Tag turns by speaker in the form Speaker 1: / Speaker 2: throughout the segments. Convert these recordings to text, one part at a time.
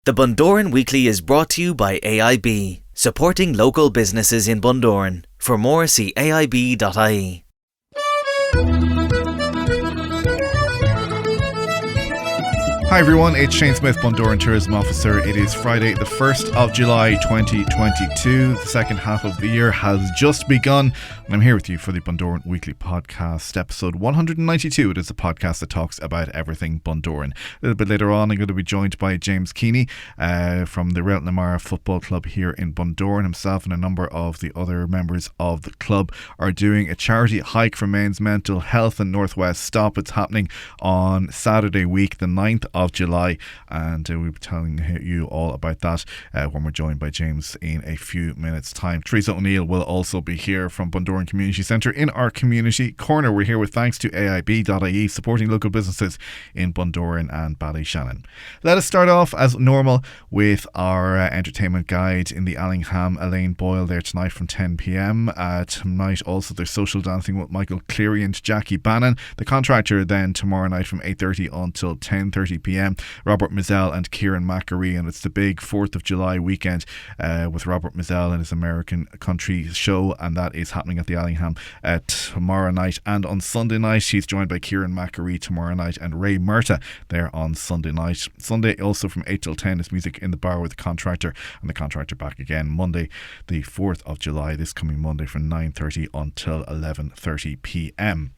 Speaker 1: The Bundoran Weekly is brought to you by AIB, supporting local businesses in Bundoran. For more, see aib.ie.
Speaker 2: Hi everyone, it's Shane Smyth, Bundoran Tourism Officer. It is Friday the 1st of July 2022. The second half of the year has just begun and I'm here with you for the Bundoran Weekly Podcast, episode 192. It is a podcast that talks about everything Bundoran. A little bit later on I'm going to be joined by James Keaney from the Railton Amara Football Club here in Bundoran. Himself and a number of the other members of the club are doing a charity hike for men's mental health in Northwest Stop. It's happening on Saturday week, the 9th of July, and we'll be telling you all about that when we're joined by James in a few minutes time. Teresa O'Neill will also be here from Bundoran Community Centre in our community corner. We're here with thanks to AIB.ie, supporting local businesses in Bundoran and Ballyshannon. Let us start off as normal with our entertainment guide in the Allingham. Elaine Boyle there tonight from 10pm. Tonight also there's social dancing with Michael Cleary and Jackie Bannon. The Contractor then tomorrow night from 8:30 until 10:30pm. Robert Mizell and Kieran Mackery, and it's the big 4th of July weekend with Robert Mizell and his American Country show, and that is happening at the Allingham tomorrow night. And on Sunday night she's joined by Kieran Mackery tomorrow night and Ray Murta there on Sunday night. Sunday also from 8 till 10 is Music in the Bar with the Contractor, and the Contractor back again Monday the 4th of July, this coming Monday from 9:30 until 11:30pm.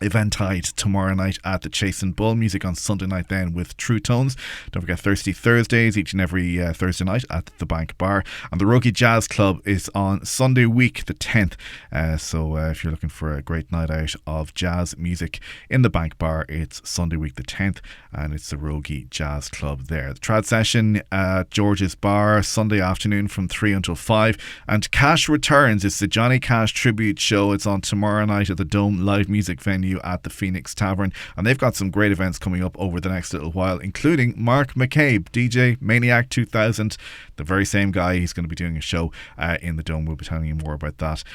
Speaker 2: Eventide tomorrow night at the Chase and Bull. Music on Sunday night then with True Tones. Don't forget Thirsty Thursdays each and every Thursday night at the Bank Bar. And the Rogie Jazz Club is on Sunday week the 10th. So if you're looking for a great night out of jazz music in the Bank Bar, it's Sunday week the 10th and it's the Rogie Jazz Club there. The Trad Session at George's Bar Sunday afternoon from 3 until 5. And Cash returns. It's the Johnny Cash tribute show. It's on tomorrow night at the Dome live music venue at the Phoenix Tavern, and they've got some great events coming up over the next little while, including Mark McCabe, DJ Maniac 2000, the very same guy. He's going to be doing a show in the Dome. We'll be telling you more about that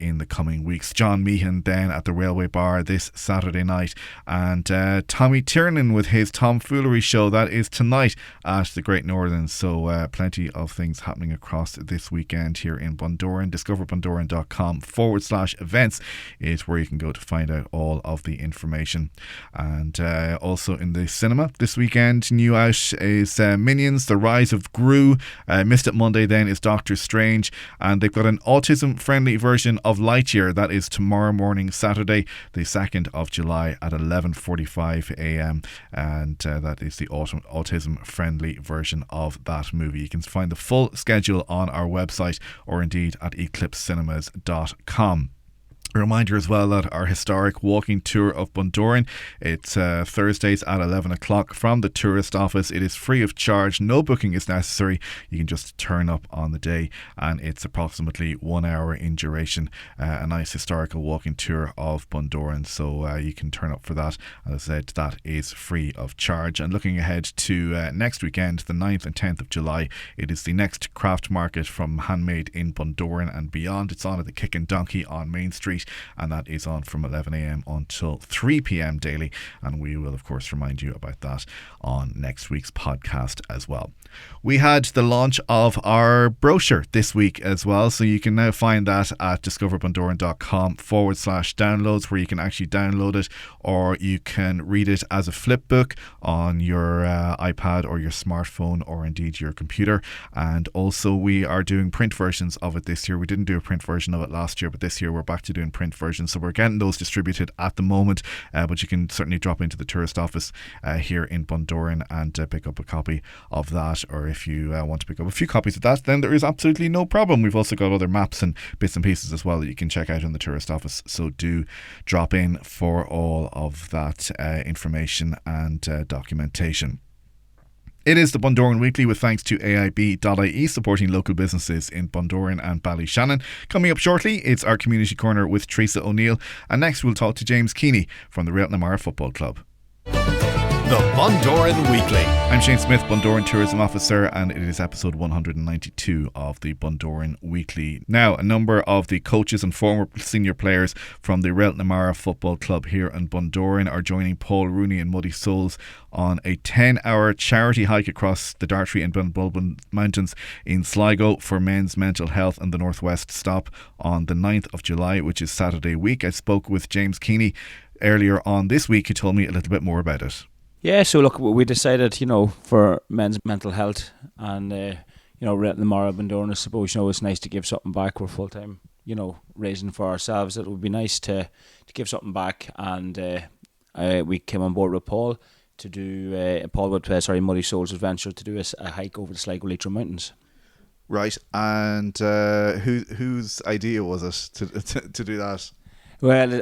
Speaker 2: in the coming weeks. John Meehan then at the Railway Bar this Saturday night, and Tommy Tiernan with his Tomfoolery show. That is tonight at the Great Northern. So plenty of things happening across this weekend here in Bundoran. discoverbundoran.com/events is where you can go to find out all of the information. And also in the cinema this weekend, new out is Minions, The Rise of Gru. Missed it Monday then is Doctor Strange, and they've got an autism friendly version of Lightyear. That is tomorrow morning, Saturday the 2nd of July at 11:45am, and that is the autism friendly version of that movie. You can find the full schedule on our website or indeed at eclipsecinemas.com. A reminder as well that our historic walking tour of Bundoran, it's Thursdays at 11 o'clock from the tourist office. It is free of charge. No booking is necessary. You can just turn up on the day, and it's approximately 1 hour in duration. A nice historical walking tour of Bundoran, so you can turn up for that. As I said, that is free of charge. And looking ahead to next weekend, the 9th and 10th of July, it is the next craft market from Handmade in Bundoran and beyond. It's on at the Kick and Donkey on Main Street, and that is on from 11am until 3pm daily, and we will of course remind you about that on next week's podcast as well. We had the launch of our brochure this week as well, so you can now find that at discoverbundoran.com/downloads, where you can actually download it, or you can read it as a flip book on your iPad or your smartphone or indeed your computer. And also we are doing print versions of it this year. We didn't do a print version of it last year, but this year we're back to doing print versions, so we're getting those distributed at the moment, but you can certainly drop into the tourist office here in Bundoran and pick up a copy of that, or if you want to pick up a few copies of that, then there is absolutely no problem. We've also got other maps and bits and pieces as well that you can check out in the tourist office, so do drop in for all of that information and documentation. It is the Bundoran Weekly with thanks to AIB.ie, supporting local businesses in Bundoran and Ballyshannon. Coming up shortly, it's our Community Corner with Teresa O'Neill, and next we'll talk to James Keaney from the Railton Amara Football Club.
Speaker 3: The Bundoran Weekly.
Speaker 2: I'm Shane Smyth, Bundoran Tourism Officer, and it is episode 192 of the Bundoran Weekly. Now, a number of the coaches and former senior players from the Reltnamara Football Club here in Bundoran are joining Paul Rooney and Muddy Souls on a 10-hour charity hike across the Dartry and Bunbulbin Mountains in Sligo for men's mental health and the Northwest Stop on the 9th of July, which is Saturday week. I spoke with James Keaney earlier on this week, who told me a little bit more about it.
Speaker 4: Yeah, so look, we decided, for men's mental health and, Reltnamara, Bundoran, I suppose, it's nice to give something back. We're full-time, raising for ourselves. It would be nice to give something back, and we came on board with Paul to do, Muddy Souls Adventure, to do a hike over the Sligo Leitrim Mountains.
Speaker 2: Right, and whose idea was it to do that?
Speaker 4: Well,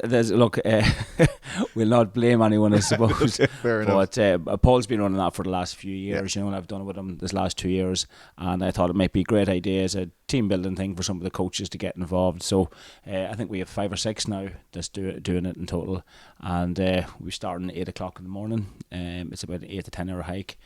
Speaker 4: we'll not blame anyone, I suppose.
Speaker 2: Okay, fair enough.
Speaker 4: But Paul's been running that for the last few years, and I've done it with him this last 2 years, and I thought it might be a great idea as a team building thing for some of the coaches to get involved. So I think we have 5 or 6 now that's doing it in total, and we start at 8 o'clock in the morning. It's about an 8 to 10 hour hike.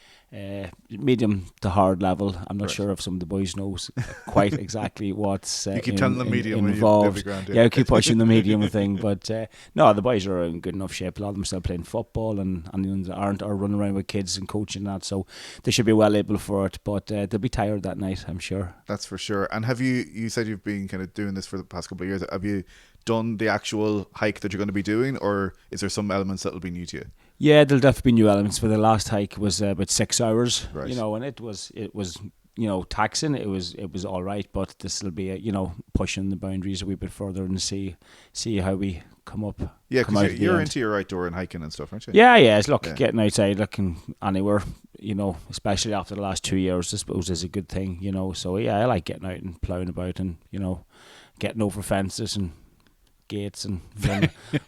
Speaker 4: Medium to hard level. I'm not sure if some of the boys knows quite exactly what's
Speaker 2: you keep telling the medium
Speaker 4: involved.
Speaker 2: Ground,
Speaker 4: I keep pushing the medium thing, but no, the boys are in good enough shape. A lot of them still playing football, and aren't or running around with kids and coaching that, so they should be well able for it. But they'll be tired that night, I'm sure.
Speaker 2: That's for sure. And have you said you've been kind of doing this for the past couple of years? Have you done the actual hike that you're going to be doing, or is there some elements that will be new to you?
Speaker 4: Yeah, there'll definitely be new elements. For the last hike was about 6 hours,
Speaker 2: right.
Speaker 4: And it was taxing. It was all right, but this will be pushing the boundaries a wee bit further and see how we come up.
Speaker 2: Yeah, because you're into your outdoor and hiking and stuff, aren't you?
Speaker 4: Yeah. It's getting outside, looking anywhere, especially after the last 2 years, I suppose is a good thing, So yeah, I like getting out and ploughing about and getting over fences and gates, and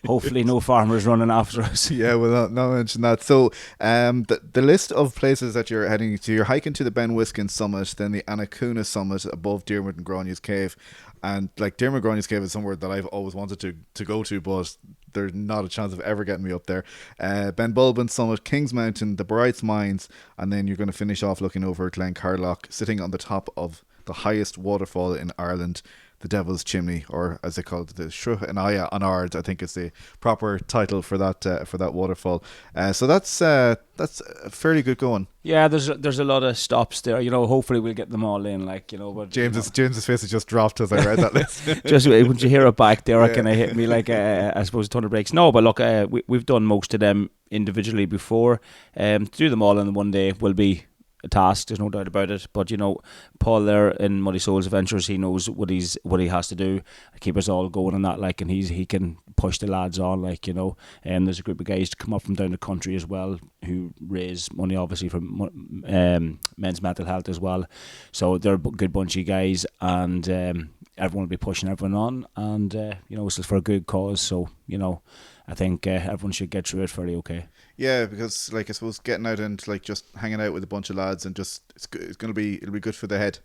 Speaker 4: hopefully no farmers running after us.
Speaker 2: Yeah, well, not mention that. So the list of places that you're heading to, you're hiking to the Ben Wiskin Summit, then the Annacuna Summit above Diarmuid and Gráinne's Cave, and like Diarmuid and Gráinne's Cave is somewhere that I've always wanted to go to, but there's not a chance of ever getting me up there. Ben Bulbin Summit, Kings Mountain, the Brights Mines, and then you're going to finish off looking over Glen Carlock, sitting on the top of the highest waterfall in Ireland, the Devil's Chimney, or as they call it, the Shrugh Anaya an Ard, I think is the proper title for that waterfall. So that's fairly good going.
Speaker 4: Yeah, there's a lot of stops there. Hopefully we'll get them all in. But
Speaker 2: James's face has just dropped as I read that list.
Speaker 4: Just when you hear it back there, it kind of hit me like I suppose a ton of breaks. No, but look, we've done most of them individually before. To do them all in one day will be a task, there's no doubt about it, but Paul there in Muddy Souls Adventures, he knows what he has to do to keep us all going and that, and he can push the lads on, and there's a group of guys to come up from down the country as well who raise money obviously for men's mental health as well, so they're a good bunch of guys, and everyone will be pushing everyone on, and this is for a good cause, so I think everyone should get through it fairly okay.
Speaker 2: Yeah, because I suppose getting out and just hanging out with a bunch of lads and it'll be good for the head.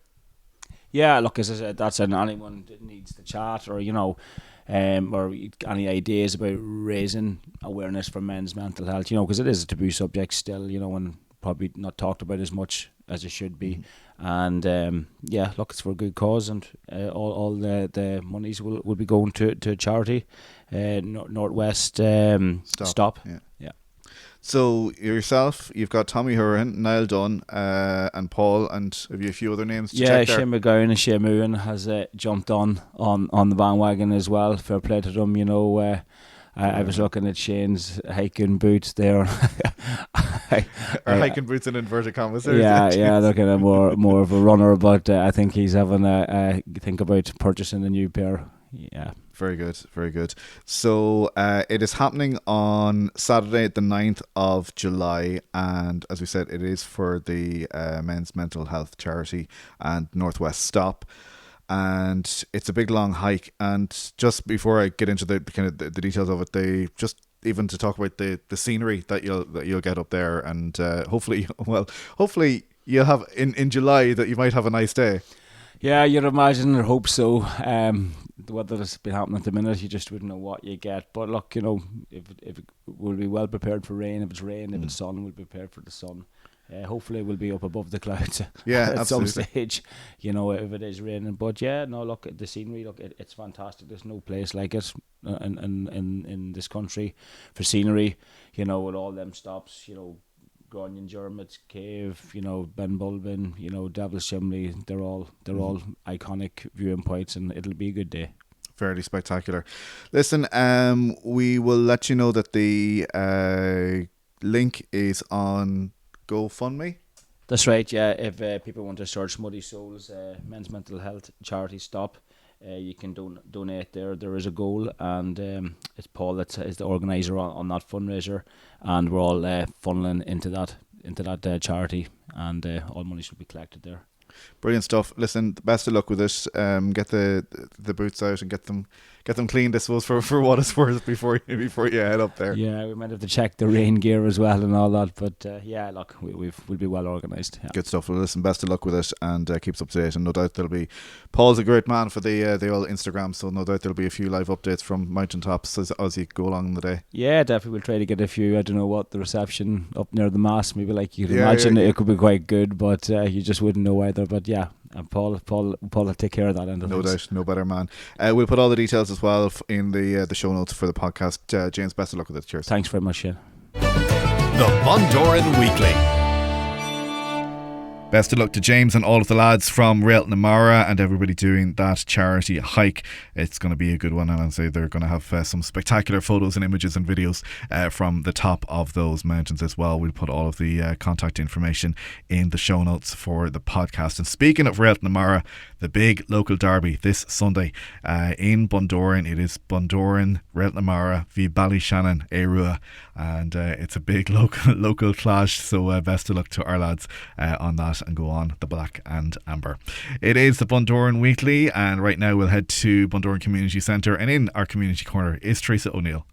Speaker 4: Yeah, look, as I said, that's anyone that needs to chat or or any ideas about raising awareness for men's mental health. Because it is a taboo subject still. And probably not talked about as much as it should be. And look, it's for a good cause, and all the monies will be going to charity, Northwest Stop. Yeah.
Speaker 2: So yourself, you've got Tommy Hurren, Niall Dunn, and Paul, and have you a few other names to check there?
Speaker 4: Shane McGowan and Shane Moon has jumped on the bandwagon as well. Fair play to them, I was looking at Shane's hiking boots there.
Speaker 2: Are hiking boots in inverted commas?
Speaker 4: Yeah, they're kind of more of a runner, but I think he's having a think about purchasing a new pair. Yeah.
Speaker 2: Very good, very good. So it is happening on Saturday the 9th of July, and as we said, it is for the men's mental health charity and Northwest Stop. And it's a big long hike, and just before I get into the kind of the details of it, they just even to talk about the scenery that you'll get up there, and hopefully you'll have in July that you might have a nice day.
Speaker 4: Yeah, you'd imagine or hope so. The weather that's been happening at the minute, you just wouldn't know what you get. But look, if we'll be well prepared for rain. If it's rain, if it's sun, we'll be prepared for the sun. Hopefully we'll be up above the clouds at
Speaker 2: absolutely.
Speaker 4: some stage, if it is raining. But yeah, no, look, the scenery, look, it's fantastic. There's no place like it in this country for scenery, with all them stops, Gronion, Jermut's Cave, Ben Bulbin, Devil's Chimney. They're all iconic viewing points, and it'll be a good day.
Speaker 2: Fairly spectacular. Listen, we will let you know that the link is on GoFundMe.
Speaker 4: That's right, yeah. If people want to search Muddy Souls Men's Mental Health Charity Stop, you can donate there. There is a goal, and it's Paul that is the organiser on that fundraiser, and we're all funneling into that charity, and all money should be collected there.
Speaker 2: Brilliant stuff. Listen, best of luck with it. Get the boots out and get them cleaned, I suppose, for what it's worth before you head up there.
Speaker 4: Yeah, we might have to check the rain gear as well and all that, but yeah, look, we'll be well organised. Yeah.
Speaker 2: Good stuff. Well, listen, best of luck with it, and keep us up to date. And no doubt Paul's a great man for the old Instagram, so no doubt there'll be a few live updates from mountaintops as you go along in the day. Yeah,
Speaker 4: definitely. We'll try to get a few. I don't know what the reception up near the mast, maybe like you'd imagine. It could be quite good, but you just wouldn't know either. But yeah, and Paul will take care of that end of things.
Speaker 2: No doubt, no better man. We'll put all the details as well in the show notes for the podcast. James, best of luck with it. Cheers.
Speaker 4: Thanks very much, Shane.
Speaker 3: The Bundoran Weekly.
Speaker 2: Best of luck to James and all of the lads from Rail Namara and everybody doing that charity hike. It's going to be a good one, and I'd say they're going to have some spectacular photos and images and videos from the top of those mountains as well. We'll put all of the contact information in the show notes for the podcast. And speaking of Rail Namara, the big local derby this Sunday in Bundoran. It is Bundoran, Rail Namara v Ballyshannon, Airua, and it's a big local clash. So best of luck to our lads on that, and go on the black and amber. It is the Bundoran Weekly, and right now we'll head to Bundoran Community Centre, and in our community corner is Teresa O'Neill.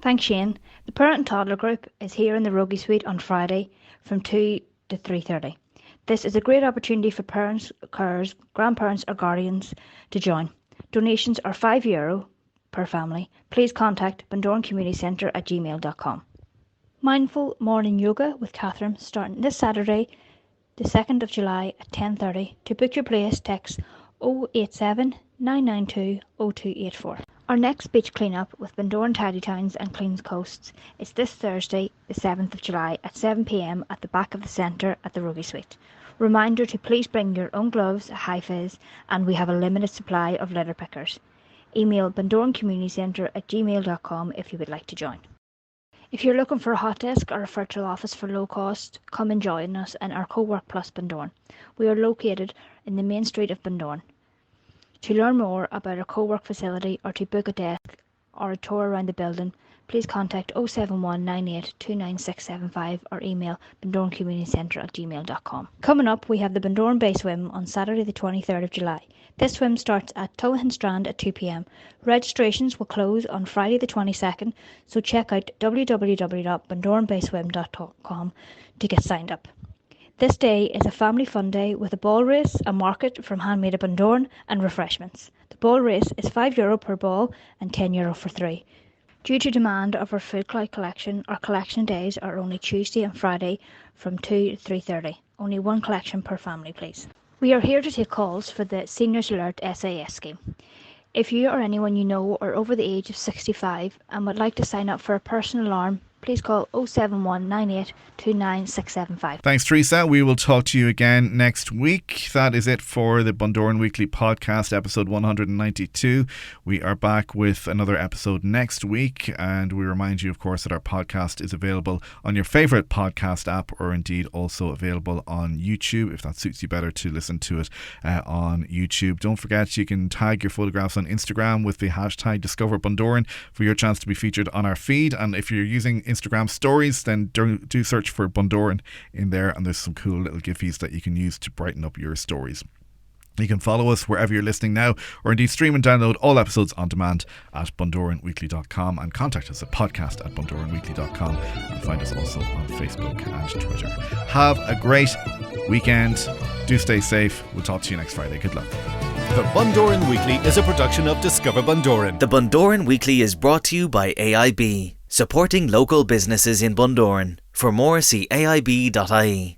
Speaker 5: Thanks, Shane. The parent and toddler group is here in the Rogie Suite on Friday from 2 to 3:30. This is a great opportunity for parents, carers, grandparents or guardians to join. Donations are €5 per family. Please contact bundorancommunitycentre@gmail.com. Mindful Morning Yoga with Catherine starting this Saturday, the 2nd of July at 10:30. To book your place, text 087 992 0284. Our next beach clean-up with Bundoran Tidy Towns and Cleans Coasts is this Thursday, the 7th of July at 7 p.m. at the back of the centre at the Rogie Suite. Reminder to please bring your own gloves, high-vis, and we have a limited supply of litter pickers. Email bundorancommunitycentre@gmail.com if you would like to join. If you're looking for a hot desk or a virtual office for low cost, come and join us in our Co-work Plus Bundoran. We are located in the main street of Bundoran. To learn more about our co-work facility or to book a desk or a tour around the building, please contact 071 98 29675 or email bundorancommunitycentre@gmail.com. Coming up, we have the Bundoran Bay Swim on Saturday the 23rd of July. This swim starts at Tullahan Strand at 2 p.m. Registrations will close on Friday the 22nd, so check out www.bundoranbayswim.com to get signed up. This day is a family fun day with a ball race, a market from Handmade of Bundoran and refreshments. The ball race is €5 per ball and €10 for 3. Due to demand of our food cloud collection, our collection days are only Tuesday and Friday from 2 to 3:30. Only one collection per family, please. We are here to take calls for the Seniors Alert SAS scheme. If you or anyone you know are over the age of 65 and would like to sign up for a personal alarm, please call 071 98 29675.
Speaker 2: Thanks, Teresa. We will talk to you again next week. That is it for the Bundoran Weekly podcast, episode 192. We are back with another episode next week, and we remind you, of course, that our podcast is available on your favourite podcast app, or indeed also available on YouTube, if that suits you better to listen to it on YouTube. Don't forget, you can tag your photographs on Instagram with the hashtag #DiscoverBundoran for your chance to be featured on our feed. And if you're using Instagram stories, then do search for Bundoran in there, and there's some cool little giffies that you can use to brighten up your stories. You can follow us wherever you're listening now, or indeed stream and download all episodes on demand at bundoranweekly.com, and contact us at podcast@bundoranweekly.com, and find us also on Facebook and Twitter. Have a great weekend. Do stay safe. We'll talk to you next Friday. Good luck.
Speaker 3: The Bundoran Weekly is a production of Discover Bundoran.
Speaker 1: The Bundoran Weekly is brought to you by AIB, supporting local businesses in Bundoran. For more, see aib.ie.